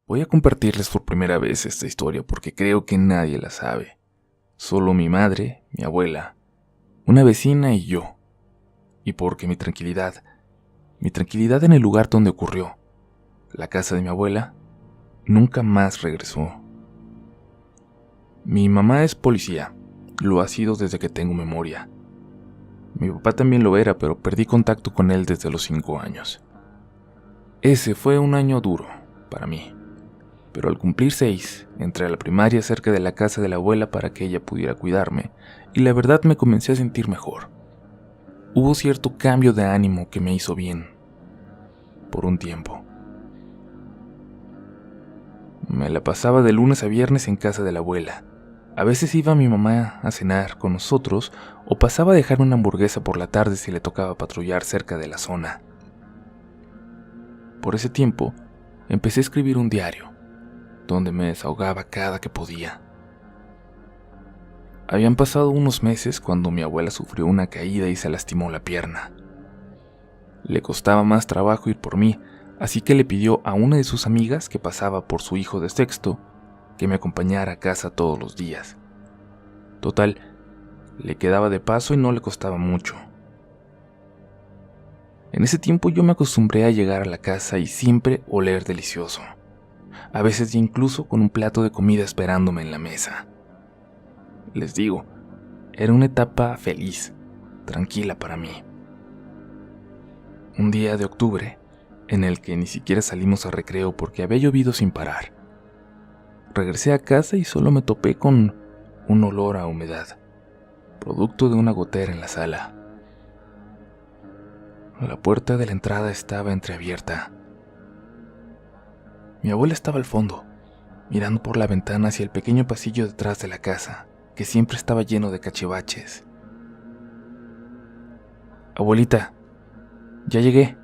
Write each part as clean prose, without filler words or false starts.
Voy a compartirles por primera vez esta historia porque creo que nadie la sabe. Solo mi madre, mi abuela, una vecina y yo. Y porque mi tranquilidad en el lugar donde ocurrió, la casa de mi abuela, nunca más regresó. Mi mamá es policía, lo ha sido desde que tengo memoria. Mi papá también lo era, pero perdí contacto con él desde los 5 años. Ese fue un año duro para mí. Pero al cumplir 6, entré a la primaria cerca de la casa de la abuela para que ella pudiera cuidarme, y la verdad me comencé a sentir mejor. Hubo cierto cambio de ánimo que me hizo bien, por un tiempo. Me la pasaba de lunes a viernes en casa de la abuela. A veces iba mi mamá a cenar con nosotros o pasaba a dejarme una hamburguesa por la tarde si le tocaba patrullar cerca de la zona. Por ese tiempo, empecé a escribir un diario, donde me desahogaba cada que podía. Habían pasado unos meses cuando mi abuela sufrió una caída y se lastimó la pierna. Le costaba más trabajo ir por mí, así que le pidió a una de sus amigas que pasaba por su hijo de sexto que me acompañara a casa todos los días. Total, le quedaba de paso y no le costaba mucho. En ese tiempo yo me acostumbré a llegar a la casa y siempre oler delicioso. A veces incluso con un plato de comida esperándome en la mesa. Les digo, era una etapa feliz, tranquila para mí. Un día de octubre, en el que ni siquiera salimos a recreo porque había llovido sin parar. Regresé a casa y solo me topé con un olor a humedad, producto de una gotera en la sala. La puerta de la entrada estaba entreabierta. Mi abuela estaba al fondo, mirando por la ventana hacia el pequeño pasillo detrás de la casa, que siempre estaba lleno de cachivaches. «Abuelita, ya llegué»,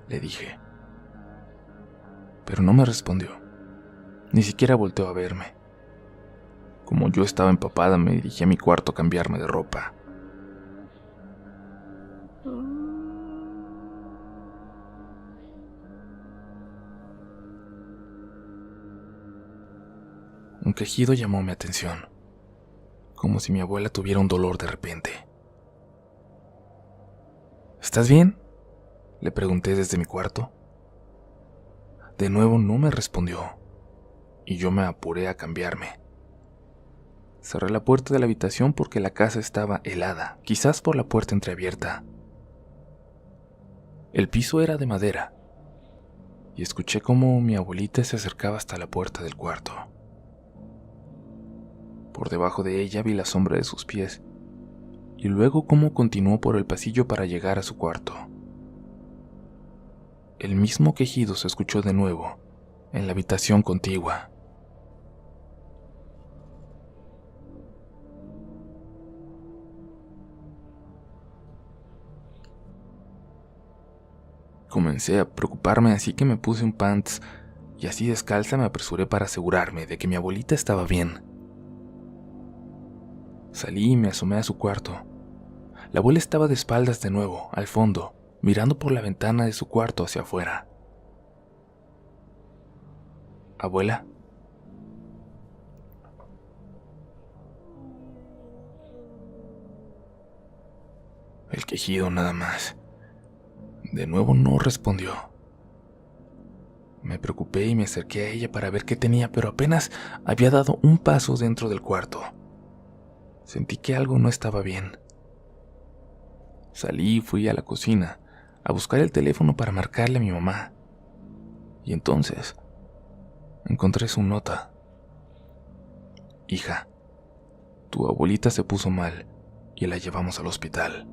le dije. Pero no me respondió, ni siquiera volteó a verme. Como yo estaba empapada, me dirigí a mi cuarto a cambiarme de ropa. Un quejido llamó mi atención, como si mi abuela tuviera un dolor de repente. «¿Estás bien?», le pregunté desde mi cuarto. De nuevo no me respondió, y yo me apuré a cambiarme. Cerré la puerta de la habitación porque la casa estaba helada, quizás por la puerta entreabierta. El piso era de madera, y escuché cómo mi abuelita se acercaba hasta la puerta del cuarto. Por debajo de ella vi la sombra de sus pies, y luego cómo continuó por el pasillo para llegar a su cuarto. El mismo quejido se escuchó de nuevo, en la habitación contigua. Comencé a preocuparme, así que me puse un pants y así descalza me apresuré para asegurarme de que mi abuelita estaba bien. Salí y me asomé a su cuarto. La abuela estaba de espaldas de nuevo, al fondo, mirando por la ventana de su cuarto hacia afuera. «¿Abuela?». El quejido nada más. De nuevo no respondió. Me preocupé y me acerqué a ella para ver qué tenía, pero apenas había dado un paso dentro del cuarto. Sentí que algo no estaba bien. Salí y fui a la cocina a buscar el teléfono para marcarle a mi mamá. Y entonces encontré su nota. «Hija, tu abuelita se puso mal y la llevamos al hospital.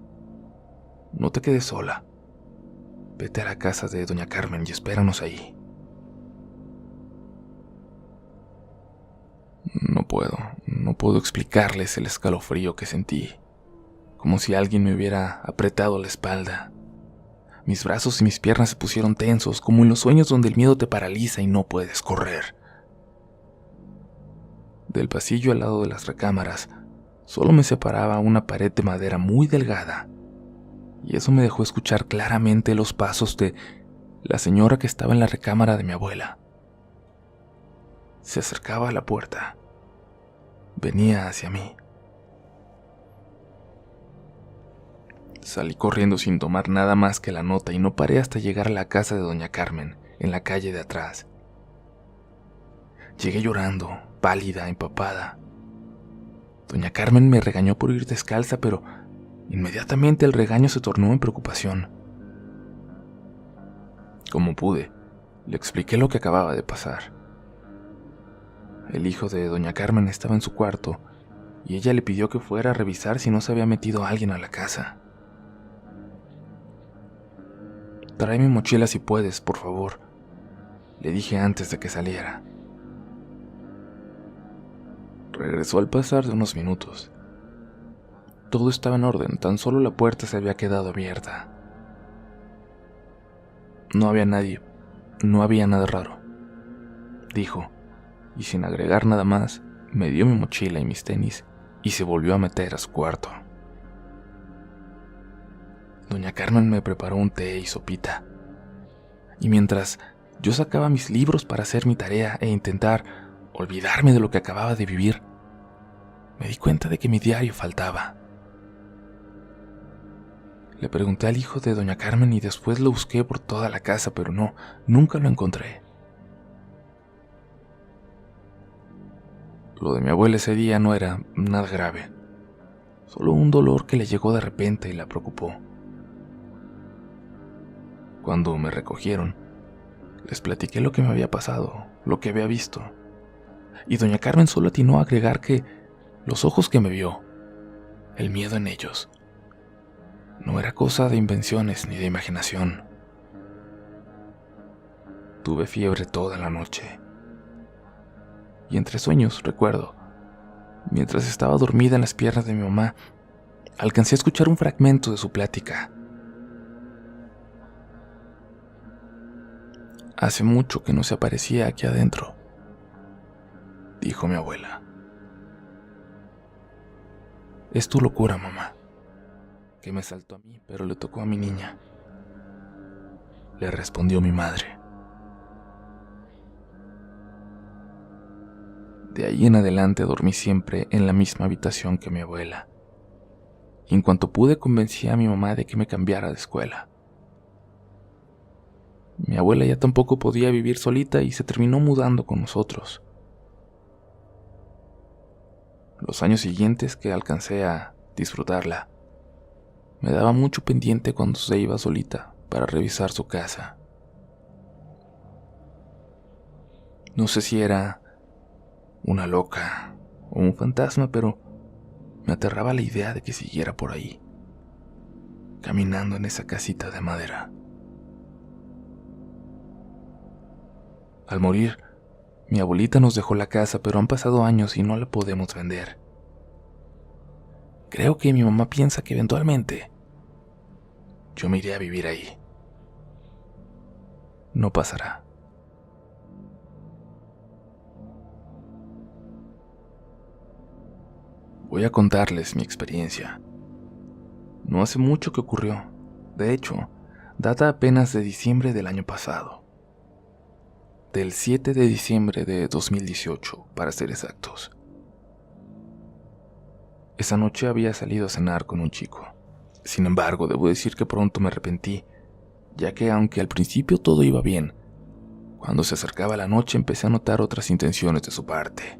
No te quedes sola. Vete a la casa de doña Carmen y espéranos ahí». No puedo explicarles el escalofrío que sentí, como si alguien me hubiera apretado la espalda. Mis brazos y mis piernas se pusieron tensos, como en los sueños donde el miedo te paraliza y no puedes correr. Del pasillo al lado de las recámaras, solo me separaba una pared de madera muy delgada, y eso me dejó escuchar claramente los pasos de la señora que estaba en la recámara de mi abuela. Se acercaba a la puerta. Venía hacia mí. Salí corriendo sin tomar nada más que la nota y no paré hasta llegar a la casa de doña Carmen, en la calle de atrás. Llegué llorando, pálida, empapada. Doña Carmen me regañó por ir descalza, pero inmediatamente el regaño se tornó en preocupación. Como pude, le expliqué lo que acababa de pasar. El hijo de doña Carmen estaba en su cuarto y ella le pidió que fuera a revisar si no se había metido alguien a la casa. «Trae mi mochila si puedes, por favor», le dije antes de que saliera. Regresó al pasar de unos minutos. Todo estaba en orden, tan solo la puerta se había quedado abierta. No había nadie, no había nada raro, dijo, y sin agregar nada más, me dio mi mochila y mis tenis y se volvió a meter a su cuarto. Doña Carmen me preparó un té y sopita, y mientras yo sacaba mis libros para hacer mi tarea e intentar olvidarme de lo que acababa de vivir, me di cuenta de que mi diario faltaba. Le pregunté al hijo de doña Carmen y después lo busqué por toda la casa, pero nunca lo encontré. Lo de mi abuela ese día no era nada grave, solo un dolor que le llegó de repente y la preocupó. Cuando me recogieron, les platiqué lo que me había pasado, lo que había visto, y doña Carmen solo atinó a agregar que los ojos que me vio, el miedo en ellos, no era cosa de invenciones ni de imaginación. Tuve fiebre toda la noche. Y entre sueños, recuerdo, mientras estaba dormida en las piernas de mi mamá, alcancé a escuchar un fragmento de su plática. «Hace mucho que no se aparecía aquí adentro», dijo mi abuela. «Es tu locura, mamá, que me saltó a mí, pero le tocó a mi niña», le respondió mi madre. De ahí en adelante dormí siempre en la misma habitación que mi abuela. Y en cuanto pude convencí a mi mamá de que me cambiara de escuela. Mi abuela ya tampoco podía vivir solita y se terminó mudando con nosotros. Los años siguientes que alcancé a disfrutarla, me daba mucho pendiente cuando se iba solita para revisar su casa. No sé si era una loca o un fantasma, pero me aterraba la idea de que siguiera por ahí, caminando en esa casita de madera. Al morir, mi abuelita nos dejó la casa, pero han pasado años y no la podemos vender. Creo que mi mamá piensa que eventualmente yo me iré a vivir ahí. No pasará. Voy a contarles mi experiencia. No hace mucho que ocurrió. De hecho, data apenas de diciembre del año pasado. Del 7 de diciembre de 2018, para ser exactos. Esa noche había salido a cenar con un chico. Sin embargo, debo decir que pronto me arrepentí, ya que aunque al principio todo iba bien, cuando se acercaba la noche empecé a notar otras intenciones de su parte.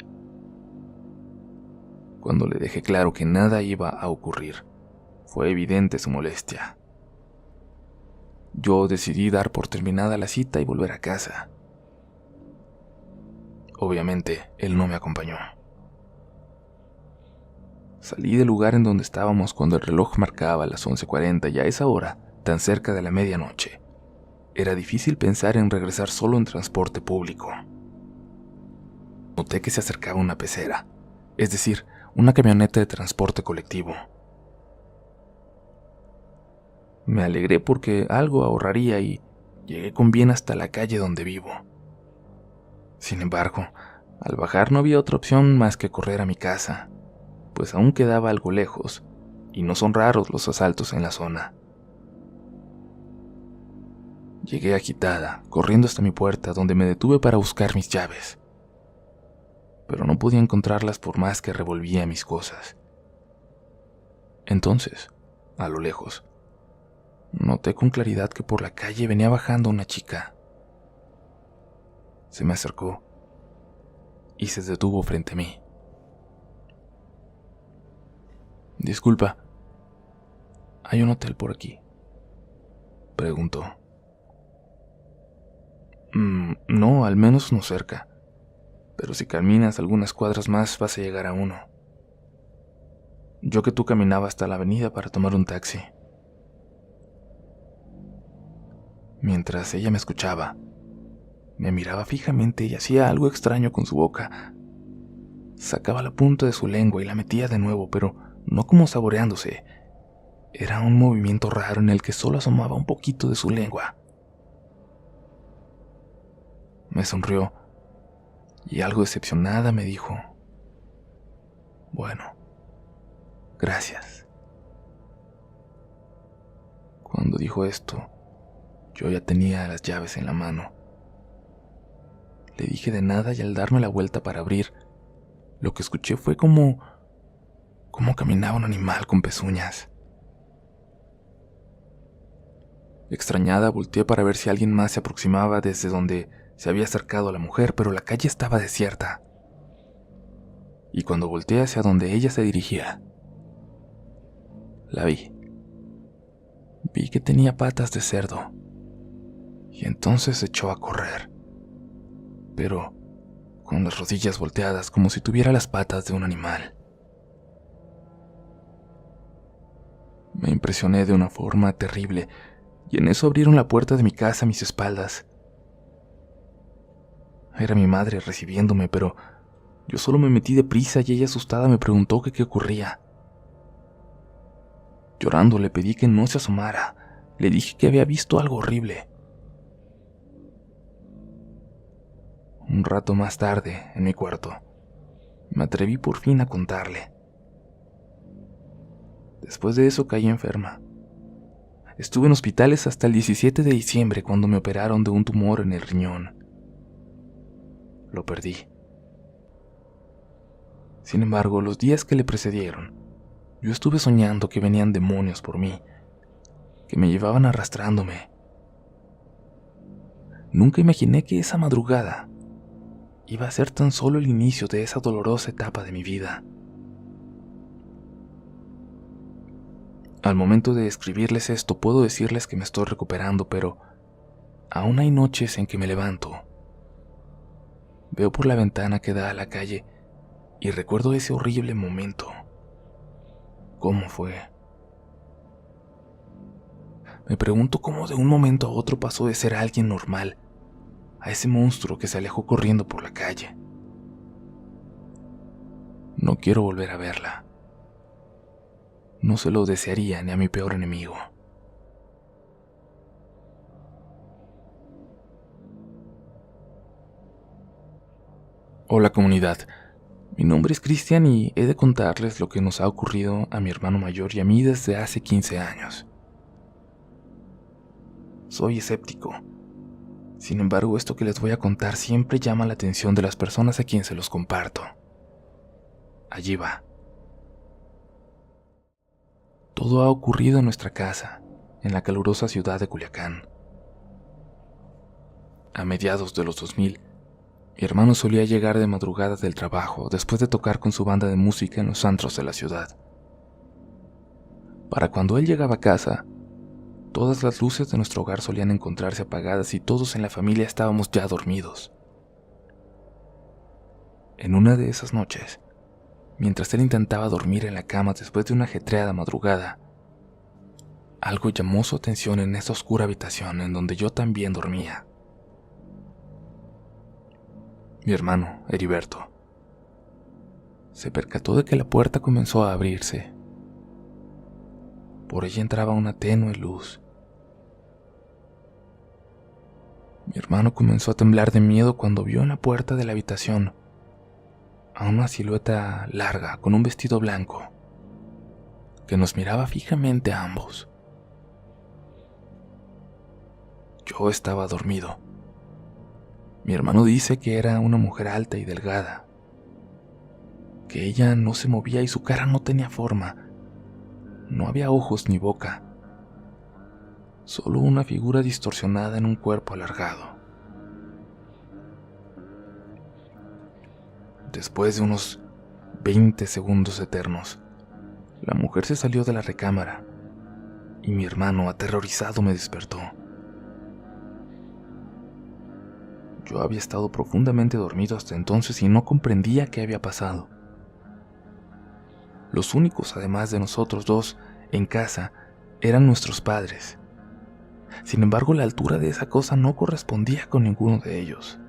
Cuando le dejé claro que nada iba a ocurrir, fue evidente su molestia. Yo decidí dar por terminada la cita y volver a casa. Obviamente, él no me acompañó. Salí del lugar en donde estábamos cuando el reloj marcaba las 11:40 y a esa hora, tan cerca de la medianoche, era difícil pensar en regresar solo en transporte público. Noté que se acercaba una pecera, es decir, una camioneta de transporte colectivo. Me alegré porque algo ahorraría y llegué con bien hasta la calle donde vivo. Sin embargo, al bajar no había otra opción más que correr a mi casa, pues aún quedaba algo lejos, y no son raros los asaltos en la zona. Llegué agitada, corriendo hasta mi puerta, donde me detuve para buscar mis llaves. pero no podía encontrarlas por más que revolvía mis cosas. Entonces, a lo lejos, noté con claridad que por la calle venía bajando una chica. Se me acercó y se detuvo frente a mí. «Disculpa, ¿hay un hotel por aquí?», preguntó. No, al menos no cerca, pero si caminas algunas cuadras más vas a llegar a uno. Yo que tú caminaba hasta la avenida para tomar un taxi». Mientras ella me escuchaba, me miraba fijamente y hacía algo extraño con su boca. Sacaba la punta de su lengua y la metía de nuevo, pero no como saboreándose. Era un movimiento raro en el que solo asomaba un poquito de su lengua. Me sonrió y algo decepcionada me dijo: «Bueno, gracias». Cuando dijo esto, yo ya tenía las llaves en la mano. Le dije de nada y al darme la vuelta para abrir, lo que escuché fue como caminaba un animal con pezuñas. Extrañada, volteé para ver si alguien más se aproximaba desde donde se había acercado a la mujer, pero la calle estaba desierta. Y cuando volteé hacia donde ella se dirigía, la vi. Vi que tenía patas de cerdo, y entonces se echó a correr, pero con las rodillas volteadas como si tuviera las patas de un animal. Me impresioné de una forma terrible, y en eso abrieron la puerta de mi casa a mis espaldas. Era mi madre recibiéndome, pero yo solo me metí deprisa y ella asustada me preguntó que qué ocurría. Llorando le pedí que no se asomara. Le dije que había visto algo horrible. Un rato más tarde, en mi cuarto, me atreví por fin a contarle. Después de eso caí enferma. Estuve en hospitales hasta el 17 de diciembre cuando me operaron de un tumor en el riñón. Lo perdí. Sin embargo, los días que le precedieron, yo estuve soñando que venían demonios por mí, que me llevaban arrastrándome. Nunca imaginé que esa madrugada iba a ser tan solo el inicio de esa dolorosa etapa de mi vida. Al momento de escribirles esto, puedo decirles que me estoy recuperando, pero aún hay noches en que me levanto, veo por la ventana que da a la calle y recuerdo ese horrible momento. ¿Cómo fue? Me pregunto cómo de un momento a otro pasó de ser alguien normal a ese monstruo que se alejó corriendo por la calle. No quiero volver a verla. No se lo desearía ni a mi peor enemigo. Hola comunidad, mi nombre es Cristian y he de contarles lo que nos ha ocurrido a mi hermano mayor y a mí desde hace 15 años. Soy escéptico. Sin embargo, esto que les voy a contar siempre llama la atención de las personas a quienes se los comparto. Allí va. Todo ha ocurrido en nuestra casa, en la calurosa ciudad de Culiacán. A mediados de los 2000, mi hermano solía llegar de madrugada del trabajo después de tocar con su banda de música en los antros de la ciudad. Para cuando él llegaba a casa, todas las luces de nuestro hogar solían encontrarse apagadas y todos en la familia estábamos ya dormidos. En una de esas noches, mientras él intentaba dormir en la cama después de una ajetreada madrugada, algo llamó su atención en esa oscura habitación en donde yo también dormía. Mi hermano, Heriberto, se percató de que la puerta comenzó a abrirse. Por ella entraba una tenue luz. Mi hermano comenzó a temblar de miedo cuando vio en la puerta de la habitación a una silueta larga con un vestido blanco que nos miraba fijamente a ambos. Yo estaba dormido. Mi hermano dice que era una mujer alta y delgada, que ella no se movía y su cara no tenía forma. No había ojos ni boca, solo una figura distorsionada en un cuerpo alargado. Después de unos 20 segundos eternos, la mujer se salió de la recámara y mi hermano, aterrorizado, me despertó. Yo había estado profundamente dormido hasta entonces y no comprendía qué había pasado. Los únicos, además de nosotros dos, en casa, eran nuestros padres. Sin embargo, la altura de esa cosa no correspondía con ninguno de ellos.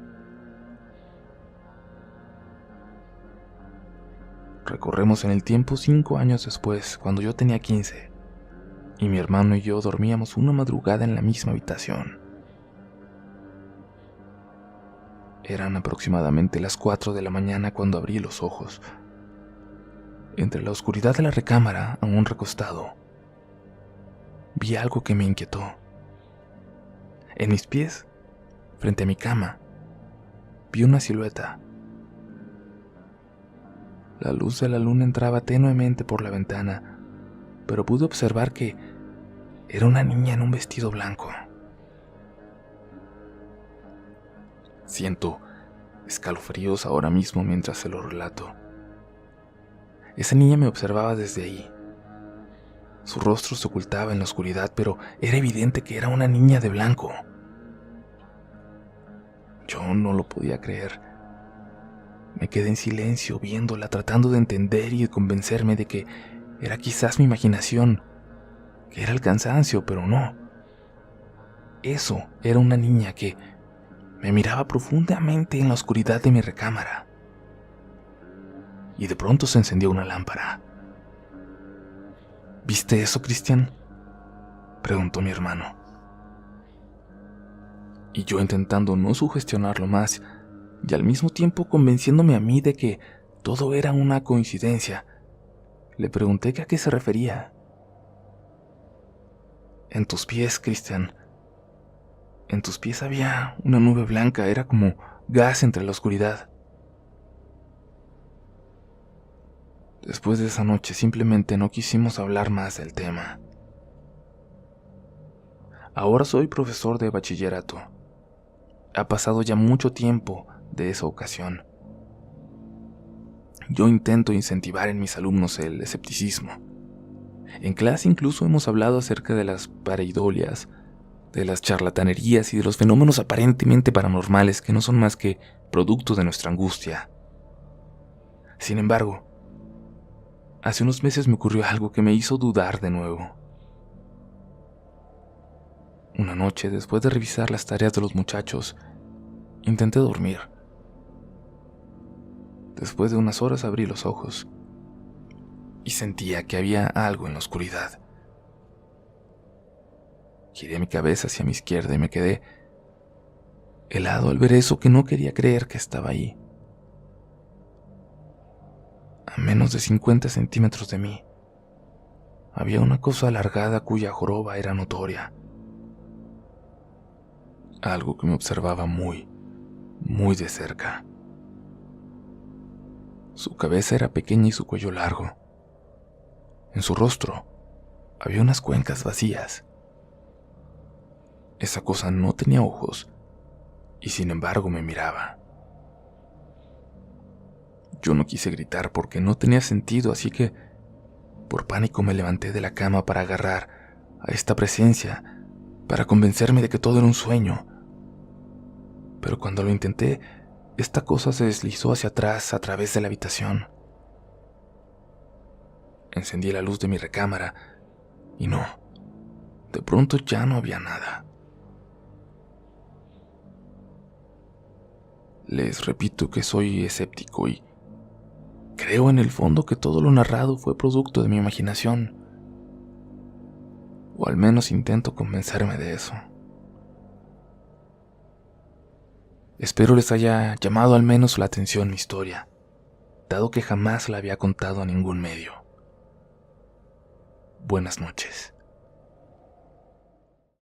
Recorremos en el tiempo 5 años después, cuando yo tenía 15, y mi hermano y yo dormíamos una madrugada en la misma habitación. Eran aproximadamente las 4 de la mañana cuando abrí los ojos. Entre la oscuridad de la recámara, aún recostado, vi algo que me inquietó. En mis pies, frente a mi cama, vi una silueta. La luz de la luna entraba tenuemente por la ventana, pero pude observar que era una niña en un vestido blanco. Siento escalofríos ahora mismo mientras se lo relato. Esa niña me observaba desde ahí. Su rostro se ocultaba en la oscuridad, pero era evidente que era una niña de blanco. Yo no lo podía creer. Me quedé en silencio viéndola, tratando de entender y de convencerme de que era quizás mi imaginación, que era el cansancio, pero no. Eso era una niña que me miraba profundamente en la oscuridad de mi recámara. Y de pronto se encendió una lámpara. ¿Viste eso, Cristian?, preguntó mi hermano. Y yo, intentando no sugestionarlo más, y al mismo tiempo convenciéndome a mí de que todo era una coincidencia, le pregunté que a qué se refería. En tus pies, Cristian. En tus pies había una nube blanca, era como gas entre la oscuridad. Después de esa noche simplemente no quisimos hablar más del tema. Ahora soy profesor de bachillerato. Ha pasado ya mucho tiempo de esa ocasión. Yo intento incentivar en mis alumnos el escepticismo. En clase incluso hemos hablado acerca de las pareidolias, de las charlatanerías y de los fenómenos aparentemente paranormales que no son más que producto de nuestra angustia. Sin embargo, hace unos meses me ocurrió algo que me hizo dudar de nuevo. Una noche, después de revisar las tareas de los muchachos, intenté dormir. Después de unas horas abrí los ojos y sentía que había algo en la oscuridad. Giré mi cabeza hacia mi izquierda y me quedé helado al ver eso que no quería creer que estaba ahí. A menos de 50 centímetros de mí, había una cosa alargada cuya joroba era notoria. Algo que me observaba muy de cerca. Su cabeza era pequeña y su cuello largo. En su rostro había unas cuencas vacías. Esa cosa no tenía ojos y sin embargo me miraba. Yo no quise gritar porque no tenía sentido, así que por pánico me levanté de la cama para agarrar a esta presencia, para convencerme de que todo era un sueño. Pero cuando lo intenté, esta cosa se deslizó hacia atrás a través de la habitación. Encendí la luz de mi recámara y no, de pronto ya no había nada. Les repito que soy escéptico y creo en el fondo que todo lo narrado fue producto de mi imaginación. O al menos intento convencerme de eso. Espero les haya llamado al menos la atención mi historia, dado que jamás la había contado a ningún medio. Buenas noches.